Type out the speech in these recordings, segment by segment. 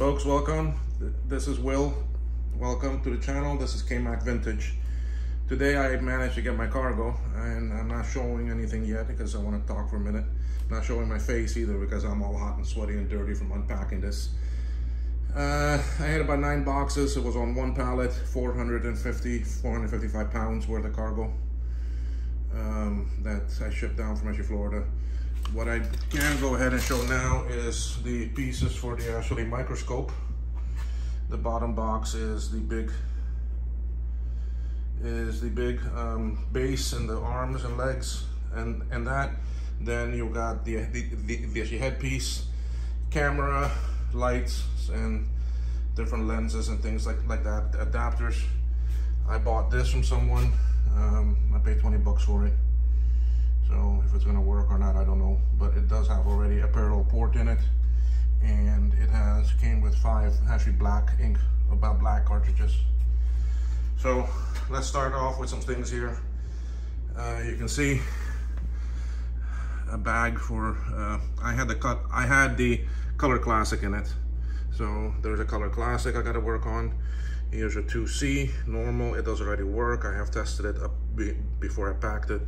Folks, welcome. This is Will. Welcome to the channel. This is K-Mac Vintage. Today I managed to get my cargo, and I'm not showing anything yet because I want to talk for a minute. Not showing my face either because I'm all hot and sweaty and dirty from unpacking this. I had about 9 boxes. It was on one pallet, 455 pounds worth of cargo that I shipped down from Florida. What I can go ahead and show now is the pieces for the actually microscope. The bottom box is the big base and the arms and legs and that. Then you got the headpiece, camera, lights, and different lenses and things like that. Adapters. I bought this from someone. I paid 20 bucks for it. So if it's gonna work or not, I don't know. But it does have already a parallel port in it, and it came with 5 actually black ink, about black cartridges. So let's start off with some things here. You can see a bag for. I had the Color Classic in it. So there's a Color Classic I got to work on. Here's a 2C normal. It does already work. I have tested it up before I packed it,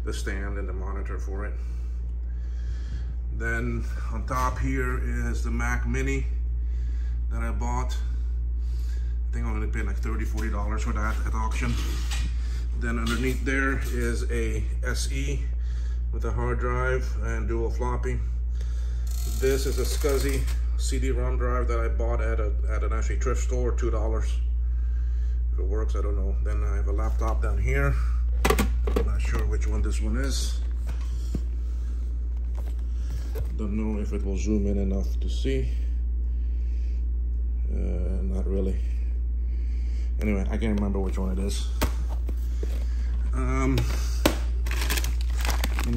the stand and the monitor for it. Then on top here is the Mac Mini that I bought. I think I only paid like $30–40 for that at auction. Then underneath there is a SE with a hard drive and dual floppy. This is a SCSI CD-ROM drive that I bought at an actually thrift store, $2. If it works, I don't know. Then I have a laptop down here. I'm not sure which one this one is. Don't know if it will zoom in enough to see. Not really. Anyway, I can't remember which one it is. In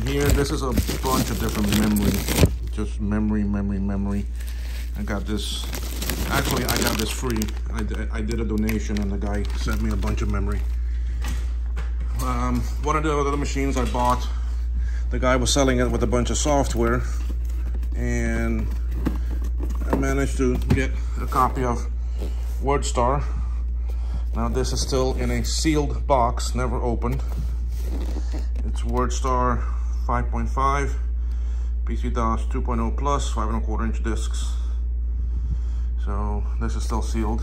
here, this is a bunch of different memory. Just memory. I got this. Actually, I got this free. I did a donation, and the guy sent me a bunch of memory. One of the other machines I bought, the guy was selling it with a bunch of software, and I managed to get a copy of WordStar. Now this is still in a sealed box, never opened. It's WordStar 5.5, PC-DOS 2.0 plus, 5¼ inch discs. So this is still sealed.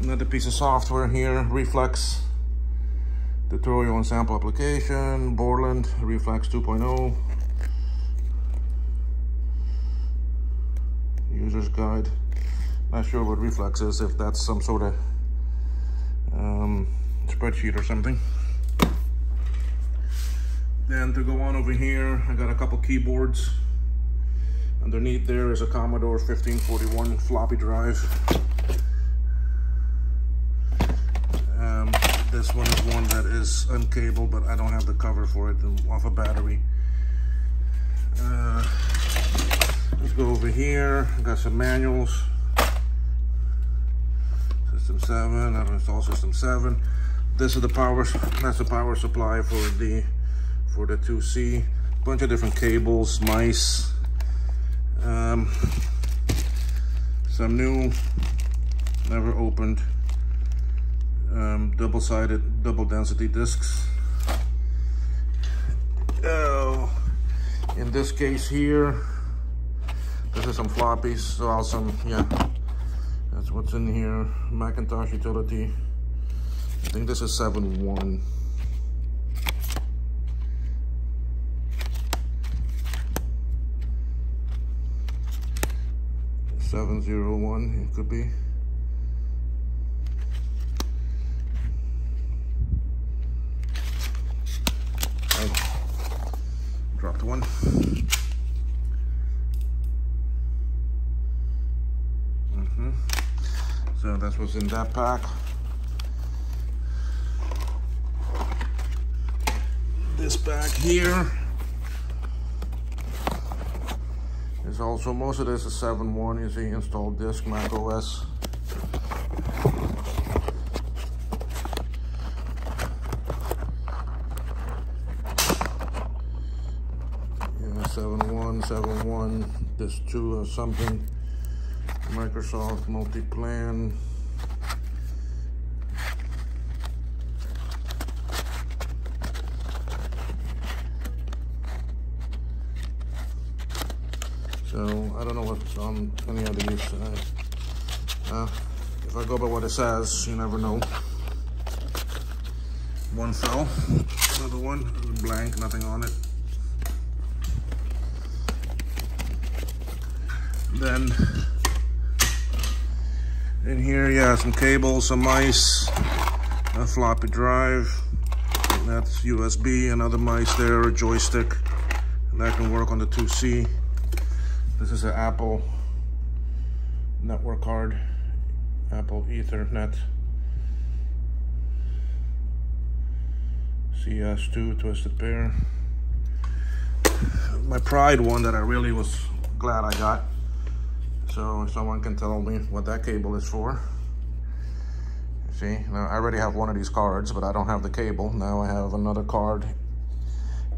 Another piece of software here, Reflex, tutorial and sample application, Borland, Reflex 2.0, user's guide. Not sure what Reflex is, if that's some sort of spreadsheet or something. Then to go on over here, I got a couple keyboards. Underneath there is a Commodore 1541 floppy drive. This one is one that is uncabled, but I don't have the cover for it, off a battery. Let's go over here. I got some manuals. System 7, I don't install System 7. This is the power. That's the power supply for the 2C. Bunch of different cables, mice. Some new, never opened, double-sided, double-density discs. Oh, in this case here, this is some floppies. So yeah, that's what's in here. Macintosh utility. I think this is 7.1. $701, it could be. Oh, dropped one. So that's what's in that pack. This pack here is also, most of this is 7.1, you see, installed disk, Mac OS. Yeah, 7.1, 7.1, this too or something. Microsoft multi-plan. So I don't know what's on any of these. If I go by what it says, you never know. One fell, another one blank, nothing on it. Then in here, yeah, some cables, some mice, a floppy drive. That's USB, another mice there, a joystick, and that can work on the 2C. This is an Apple network card, Apple Ethernet, CS2 twisted pair. My Pride one that I really was glad I got. So someone can tell me what that cable is for. See, now I already have one of these cards, but I don't have the cable. Now I have another card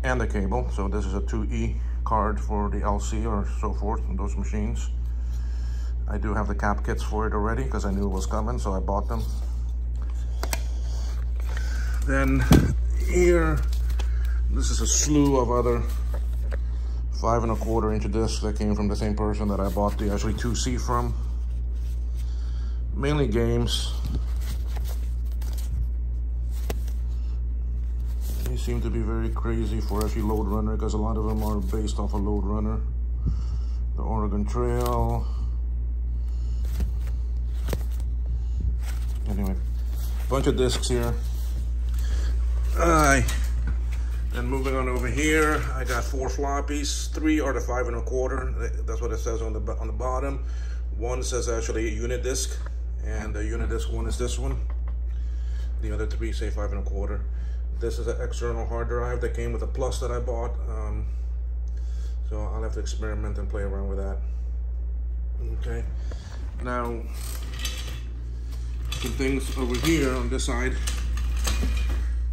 and the cable. So this is a 2E card for the LC or so forth on those machines. I do have the cap kits for it already because I knew it was coming, so I bought them. Then here, this is a slew of other 5 1/4 inch discs that came from the same person that I bought the actually 2C from. Mainly games. They seem to be very crazy for actually Load Runner because a lot of them are based off of Load Runner. The Oregon Trail. Anyway, bunch of discs here. Then moving on over here, I got 4 floppies. 3 are the 5 1/4. That's what it says on the bottom. One says actually a unit disc, and the unit disc one is this one. The other 3 say 5 1/4. This is an external hard drive that came with a Plus that I bought. So I'll have to experiment and play around with that. Okay. Now, some things over here on this side.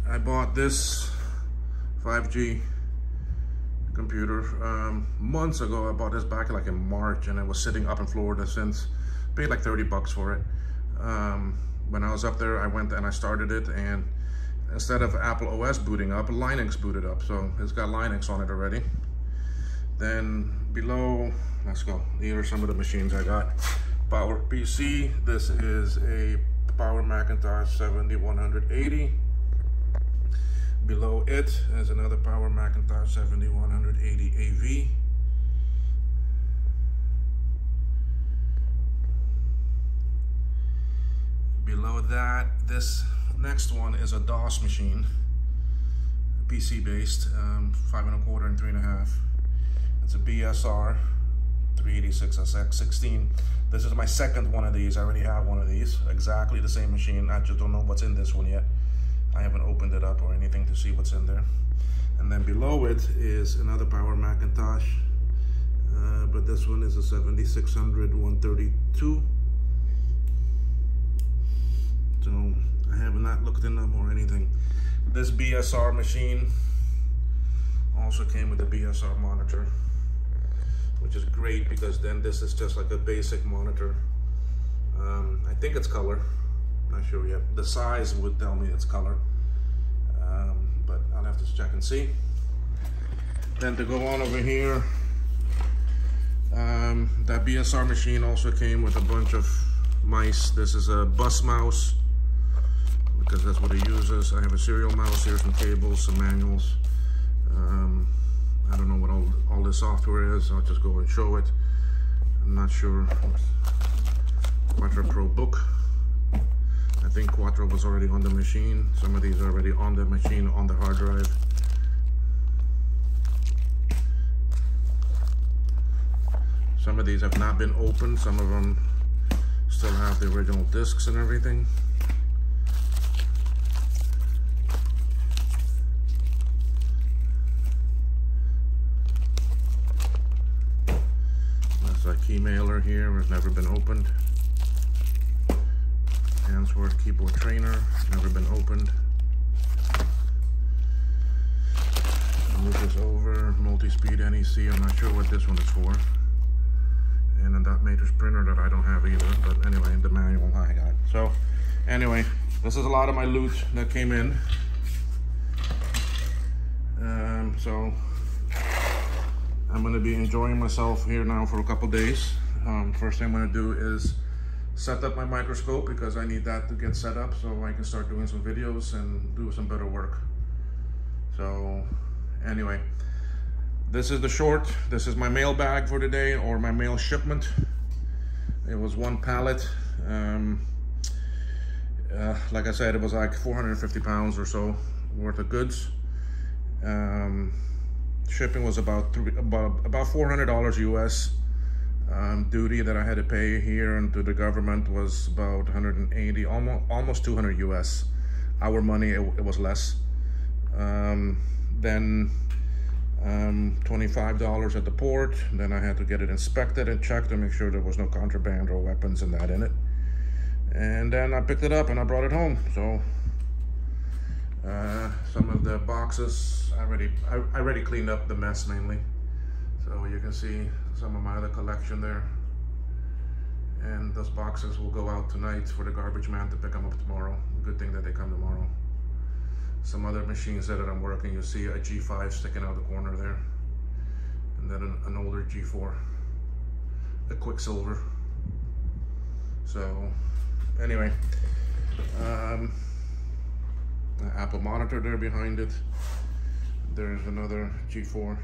I bought this 5G computer months ago. I bought this back like in March, and it was sitting up in Florida since. Paid like 30 bucks for it. When I was up there, I went and I started it, and instead of Apple OS booting up, Linux booted up. So it's got Linux on it already. Then below, let's go. Here are some of the machines I got. Power PC. This is a Power Macintosh 7180. Below it is another Power Macintosh 7180 AV. Below that, this next one is a DOS machine, PC based, 5 1/4 and 3 1/2. It's a BSR 386SX16. This is my second one of these. I already have one of these, exactly the same machine. I just don't know what's in this one yet. I haven't opened it up or anything to see what's in there. And then below it is another Power Macintosh, but this one is a 7600 132. So I have not looked in them or anything. This BSR machine also came with a BSR monitor, which is great because then this is just like a basic monitor. I think it's color. Not sure yet. The size would tell me it's color, but I'll have to check and see. Then to go on over here, that BSR machine also came with a bunch of mice. This is a bus mouse because that's what it uses. I have a serial mouse here, some cables, some manuals. I don't know what all this software is. I'll just go and show it. I'm not sure. Quattro Pro book. I think Quattro was already on the machine. Some of these are already on the machine on the hard drive. Some of these have not been opened. Some of them still have the original discs and everything. That's a key mailer here. It's never been opened. Answord keyboard trainer, never been opened. Move this over, multi-speed NEC, I'm not sure what this one is for. that matrix printer that I don't have either, but anyway, the manual I got. So anyway, this is a lot of my loot that came in. So I'm gonna be enjoying myself here now for a couple days. First thing I'm gonna do is set up my microscope, because I need that to get set up so I can start doing some videos and do some better work. So anyway, this is the short. This is my mail bag for today, or my mail shipment. It was 1 pallet. Like I said, it was like 450 pounds or so worth of goods. Shipping was about $400 US. Duty that I had to pay here and to the government was about 180, almost 200 US. Our money, it was less. Then $25 at the port. Then I had to get it inspected and checked to make sure there was no contraband or weapons and that in it. And then I picked it up and I brought it home. So some of the boxes I already cleaned up the mess mainly. So you can see some of my other collection there. And those boxes will go out tonight for the garbage man to pick them up tomorrow. Good thing that they come tomorrow. Some other machines that I'm working, you'll see a G5 sticking out the corner there. And then an older G4, a Quicksilver. So anyway, an Apple monitor there behind it. There's another G4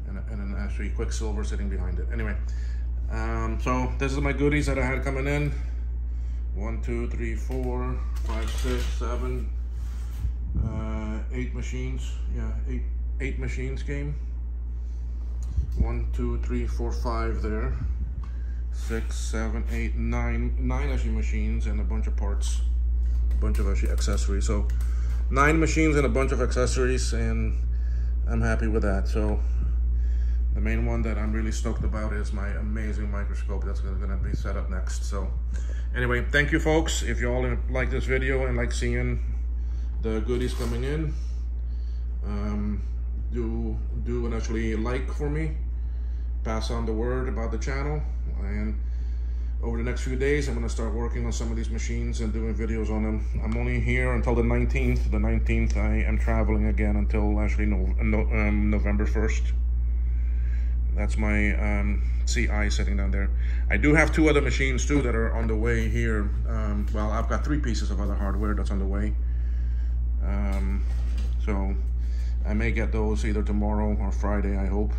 and an actually Quicksilver sitting behind it. Anyway, so this is my goodies that I had coming in. 1, 2, 3, 4, 5, 6, 7, 8 machines. Yeah, eight machines came. 1, 2, 3, 4, 5 there. 6, 7, 8, 9 actually machines and a bunch of parts, a bunch of actually accessories. So 9 machines and a bunch of accessories, and I'm happy with that. So the main one that I'm really stoked about is my amazing microscope that's gonna be set up next. So anyway, thank you folks. If you all like this video and like seeing the goodies coming in, do an actually like for me, pass on the word about the channel, and over the next few days I'm going to start working on some of these machines and doing videos on them. I'm only here until the 19th. The 19th I am traveling again until actually November 1st. That's my CI sitting down there. I do have 2 other machines too that are on the way here. Well, I've got 3 pieces of other hardware that's on the way. So I may get those either tomorrow or Friday, I hope,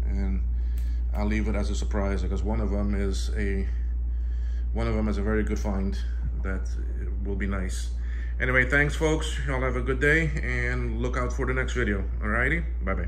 and I'll leave it as a surprise, because one of them is a very good find that will be nice. Anyway, thanks folks. Y'all have a good day and look out for the next video. Alrighty, bye bye.